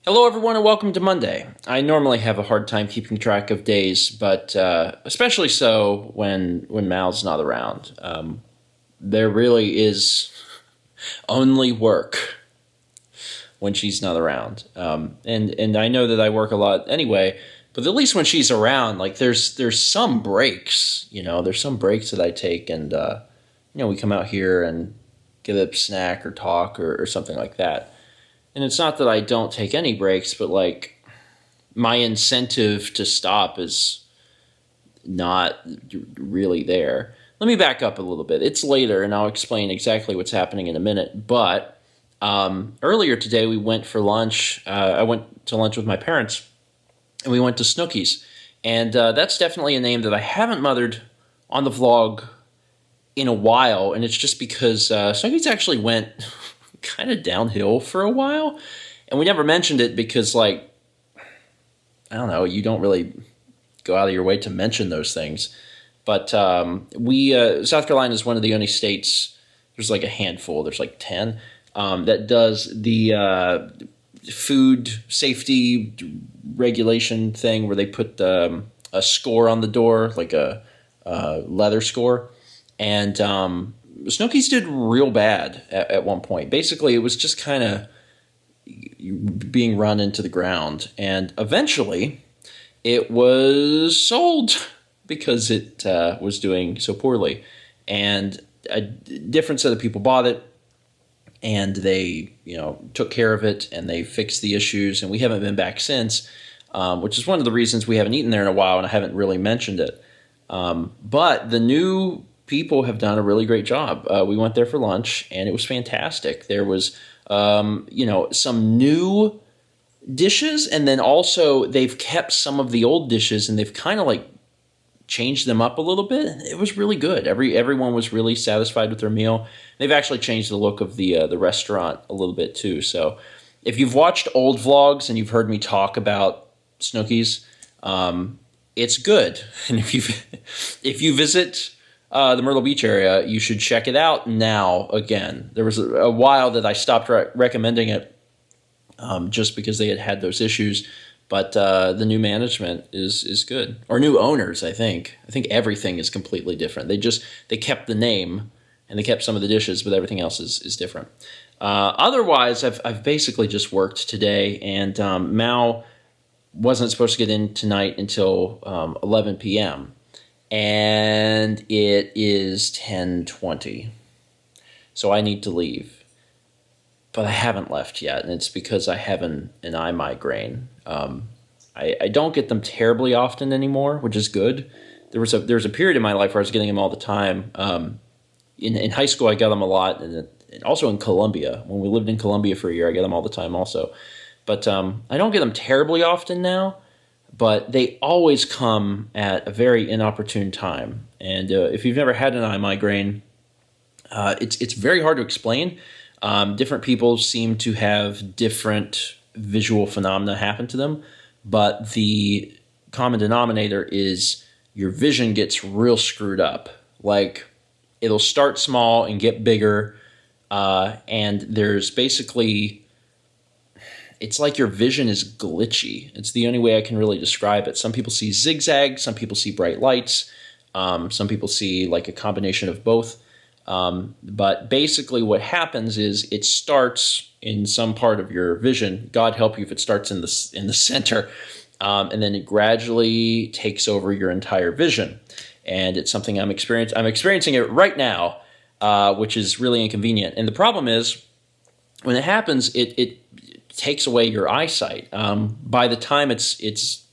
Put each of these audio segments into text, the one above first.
Hello, everyone, and welcome to Monday. I normally have a hard time keeping track of days, but especially so when Mal's not around. There really is only work when she's not around, and I know that I work a lot anyway. But at least when she's around, like there's some breaks. There's some breaks that I take, and we come out here and get a snack or talk or something like that. And it's not that I don't take any breaks, but like my incentive to stop is not really there. Let me back up a little bit. It's later, and I'll explain exactly what's happening in a minute. But earlier today, we went for lunch. I went to lunch with my parents, and we went to Snooki's. And that's definitely a name that I haven't mothered on the vlog in a while, and it's just because Snooki's actually went kind of downhill for a while, and we never mentioned it because, like, I don't know, you don't really go out of your way to mention those things. But South Carolina is one of the only states, there's like a handful, there's like 10, that does the food safety regulation thing where they put a score on the door, like a leather score. And Snooki's did real bad at one point. Basically, it was just kind of being run into the ground. And eventually, it was sold because it was doing so poorly. And a different set of people bought it, and they took care of it, and they fixed the issues. And we haven't been back since, which is one of the reasons we haven't eaten there in a while, and I haven't really mentioned it. But the new people have done a really great job. We went there for lunch, and it was fantastic. There was, some new dishes, and then also they've kept some of the old dishes, and they've kind of like changed them up a little bit. It was really good. Everyone was really satisfied with their meal. They've actually changed the look of the restaurant a little bit too. So if you've watched old vlogs and you've heard me talk about Snooki's, it's good. And if you visit the Myrtle Beach area, you should check it out now again. There was a while that I stopped recommending it just because they had those issues. But the new management is good. Or new owners, I think. I think everything is completely different. They kept the name, and they kept some of the dishes, but everything else is different. Otherwise, I've basically just worked today, and Mal wasn't supposed to get in tonight until 11 p.m., and it is 10:20, so I need to leave. But I haven't left yet, and it's because I have an eye migraine. I don't get them terribly often anymore, which is good. There was a period in my life where I was getting them all the time. In high school, I got them a lot, and also in Columbia. When we lived in Columbia for a year, I got them all the time also. But I don't get them terribly often now, but they always come at a very inopportune time. And if you've never had an eye migraine, it's very hard to explain. Different people seem to have different visual phenomena happen to them, but the common denominator is your vision gets real screwed up. Like, it'll start small and get bigger, and there's basically, it's like your vision is glitchy. It's the only way I can really describe it. Some people see zigzags, some people see bright lights, some people see like a combination of both. But basically what happens is it starts in some part of your vision. God help you if it starts in the center, and then it gradually takes over your entire vision. And it's something I'm experiencing it right now, which is really inconvenient. And the problem is, when it happens, it takes away your eyesight. By the time it's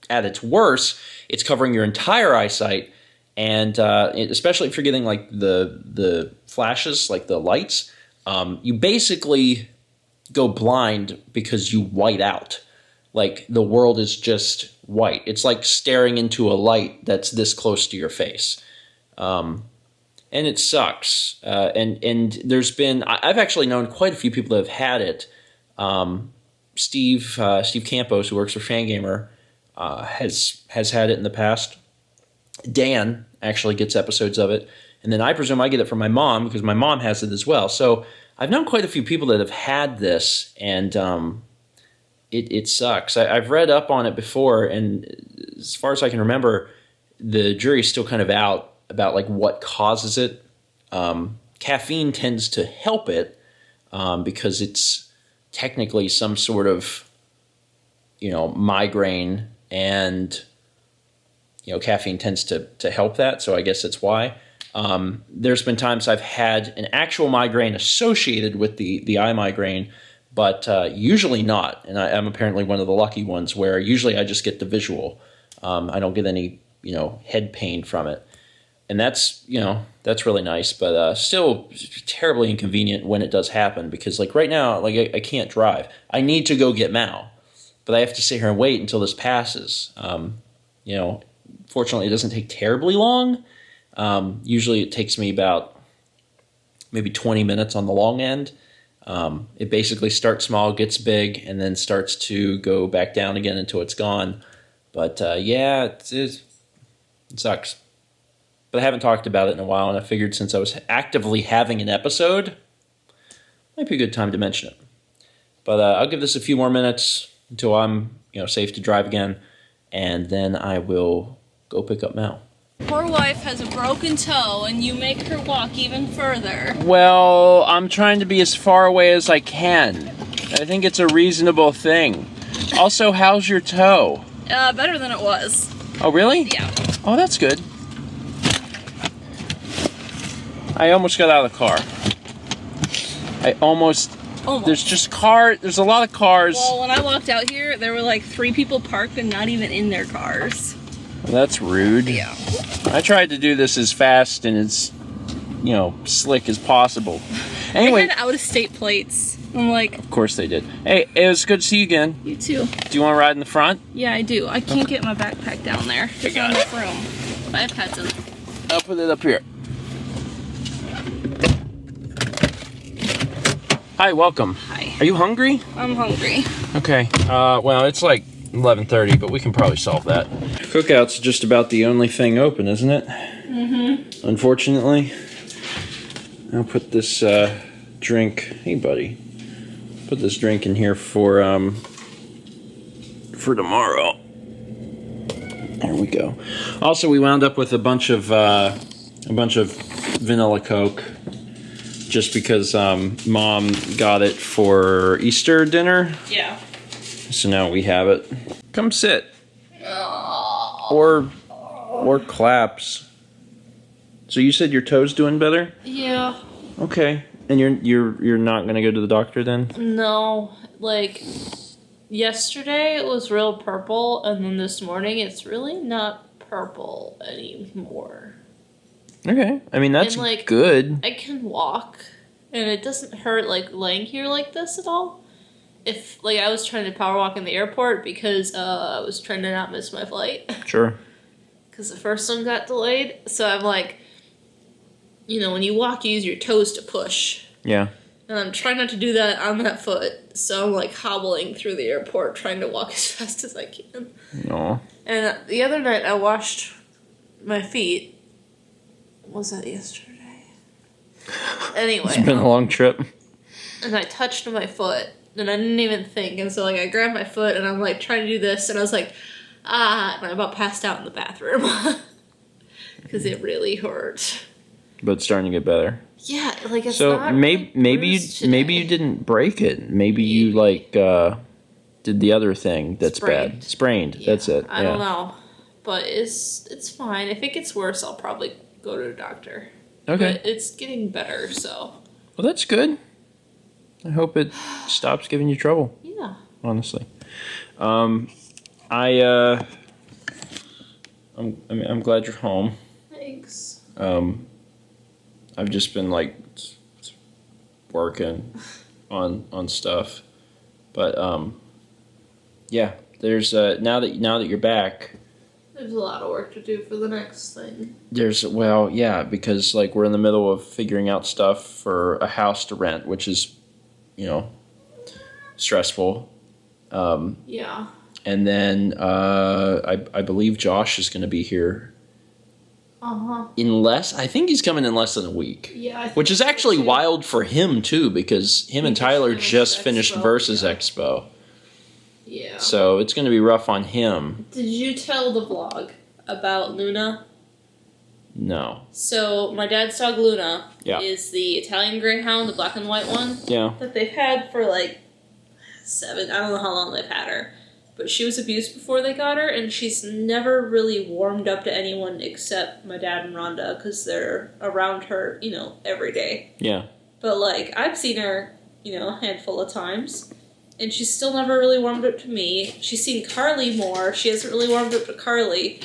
at its worst, it's covering your entire eyesight. And especially if you're getting like the flashes, like the lights, you basically go blind because you white out. Like, the world is just white. It's like staring into a light that's this close to your face. And it sucks. And there's been, I've actually known quite a few people that have had it. Steve Campos, who works for Fangamer, has had it in the past. Dan actually gets episodes of it. And then I presume I get it from my mom because my mom has it as well. So I've known quite a few people that have had this, and it sucks. I've read up on it before, and as far as I can remember, the jury's still kind of out about like what causes it. Caffeine tends to help it because it's technically some sort of, migraine, and caffeine tends to help that. So I guess that's why. There's been times I've had an actual migraine associated with the eye migraine, but usually not. And I'm apparently one of the lucky ones where usually I just get the visual. I don't get any, head pain from it. And that's really nice, but still terribly inconvenient when it does happen because, like, right now, like, I can't drive. I need to go get Mal, but I have to sit here and wait until this passes. Fortunately, it doesn't take terribly long. Usually it takes me about maybe 20 minutes on the long end. It basically starts small, gets big, and then starts to go back down again until it's gone. But it sucks. But I haven't talked about it in a while, and I figured since I was actively having an episode, might be a good time to mention it. But I'll give this a few more minutes until I'm safe to drive again, and then I will go pick up Mal. Poor wife has a broken toe, and you make her walk even further. Well, I'm trying to be as far away as I can. I think it's a reasonable thing. Also, how's your toe? Better than it was. Oh, really? Yeah. Oh, that's good. I almost got out of the car. Almost. There's a lot of cars. Well, when I walked out here, there were like 3 people parked and not even in their cars. Well, that's rude. Yeah. I tried to do this as fast and as, slick as possible. Anyway. They had out-of-state plates. I'm like... Of course they did. Hey, it was good to see you again. You too. Do you want to ride in the front? Yeah, I do. I can't get my backpack down there. It's not enough room. My iPad's in it. I'll put it up here. Hi, welcome. Hi. Are you hungry? I'm hungry. Okay. Well, it's like 11:30, but we can probably solve that. Cookout's just about the only thing open, isn't it? Mm-hmm. Unfortunately. I'll put this drink. Hey, buddy. Put this drink in here for tomorrow. There we go. Also, we wound up with a bunch of vanilla Coke. Just because Mom got it for Easter dinner. Yeah. So now we have it. Come sit. Or claps. So you said your toe's doing better? Yeah. Okay. And you're not gonna go to the doctor then? No. Like, yesterday it was real purple, and then this morning it's really not purple anymore. Okay. I mean, that's and, like, good. I can walk, and it doesn't hurt, like, laying here like this at all. If, like, I was trying to power walk in the airport because I was trying to not miss my flight. Sure. Because the first one got delayed. So I'm like, when you walk, you use your toes to push. Yeah. And I'm trying not to do that on that foot. So I'm, like, hobbling through the airport trying to walk as fast as I can. No. And the other night I washed my feet. Was that yesterday? Anyway. It's been a long trip. And I touched my foot, and I didn't even think. And so, like, I grabbed my foot, and I'm, like, trying to do this, and I was like, and I about passed out in the bathroom. Because it really hurt. But it's starting to get better. Yeah, like, it's so not maybe you didn't break it. Maybe you, like, did the other thing that's bad. Sprained. Yeah, that's it. I don't know. But it's fine. If it gets worse, I'll probably go to a doctor. Okay. But it's getting better, so. Well, that's good. I hope it stops giving you trouble. Yeah. Honestly. I'm glad you're home. Thanks. I've just been, like, working on stuff. But yeah, there's now that you're back, there's a lot of work to do for the next thing. Because, like, we're in the middle of figuring out stuff for a house to rent, which is, stressful. Yeah. And then I believe Josh is going to be here. Uh-huh. I think he's coming in less than a week. Yeah. Which is actually wild for him, too, because him and Tyler just finished Versus Expo. Yeah. So it's going to be rough on him. Did you tell the vlog about Luna? No. So my dad's dog Luna is the Italian Greyhound, the black and white one. Yeah. That they've had for like 7. I don't know how long they've had her. But she was abused before they got her, and she's never really warmed up to anyone except my dad and Rhonda, because they're around her, every day. Yeah. But, like, I've seen her, a handful of times, and she's still never really warmed up to me. She's seen Carly more. She hasn't really warmed up to Carly.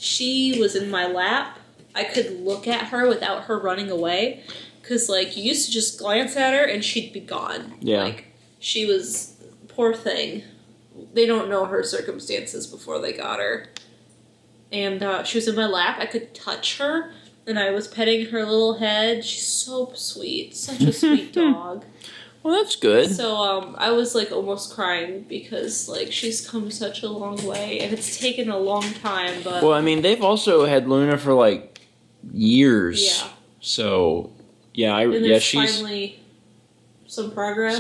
She was in my lap. I could look at her without her running away, because, like, you used to just glance at her, and she'd be gone. Yeah. Like, she was, poor thing. They don't know her circumstances before they got her. And she was in my lap. I could touch her, and I was petting her little head. She's so sweet. Such a sweet dog. Well, that's good. So I was, like, almost crying because, like, she's come such a long way, and it's taken a long time, but... Well, I mean, they've also had Luna for, like, years. Yeah. So, yeah, and there's she's... finally some progress.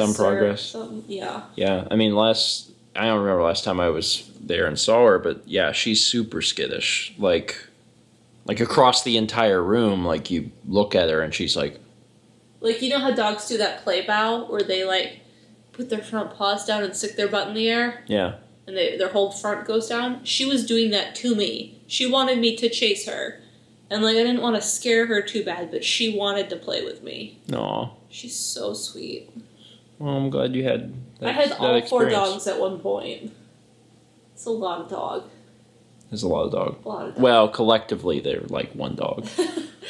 Yeah. Yeah, I mean, I don't remember last time I was there and saw her, but yeah, she's super skittish. Like across the entire room, like you look at her and she's like... Like, you know how dogs do that play bow where they, like, put their front paws down and stick their butt in the air? Yeah. And their whole front goes down? She was doing that to me. She wanted me to chase her. And, like, I didn't want to scare her too bad, but she wanted to play with me. Aw. She's so sweet. Well, I'm glad you had that. I had all experience. 4 dogs at one point. It's a lot of dog. There's a lot of dog. A lot of dog. Well, collectively, they're like one dog.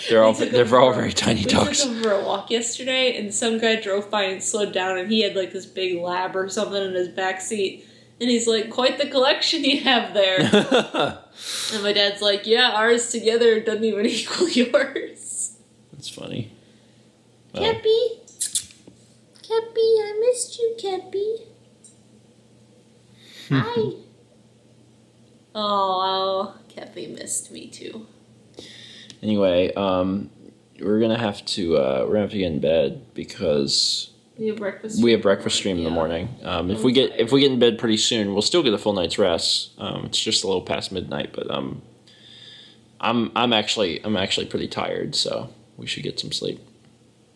They're all very tiny dogs. We took them for a walk yesterday, and some guy drove by and slowed down, and he had like this big lab or something in his back seat, and he's like, "Quite the collection you have there." And my dad's like, "Yeah, ours together doesn't even equal yours." That's funny. Cappy, Cappy, I missed you, Cappy. Hi. Oh, Cappy missed me too. Anyway, we're gonna have to get in bed because we have breakfast stream in the morning. If we get in bed pretty soon, we'll still get a full night's rest. It's just a little past midnight, but I'm actually pretty tired, so we should get some sleep.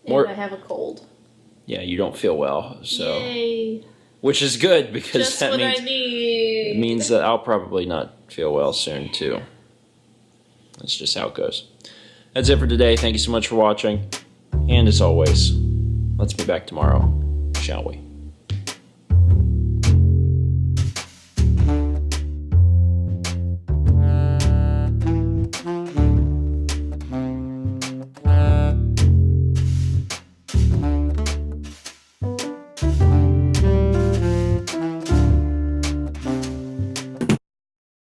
And I have a cold. Yeah, you don't feel well, so Yay. Which is good because just what I need. It means that I'll probably not feel well soon too. That's just how it goes. That's it for today. Thank you so much for watching, and as always, let's be back tomorrow, shall we?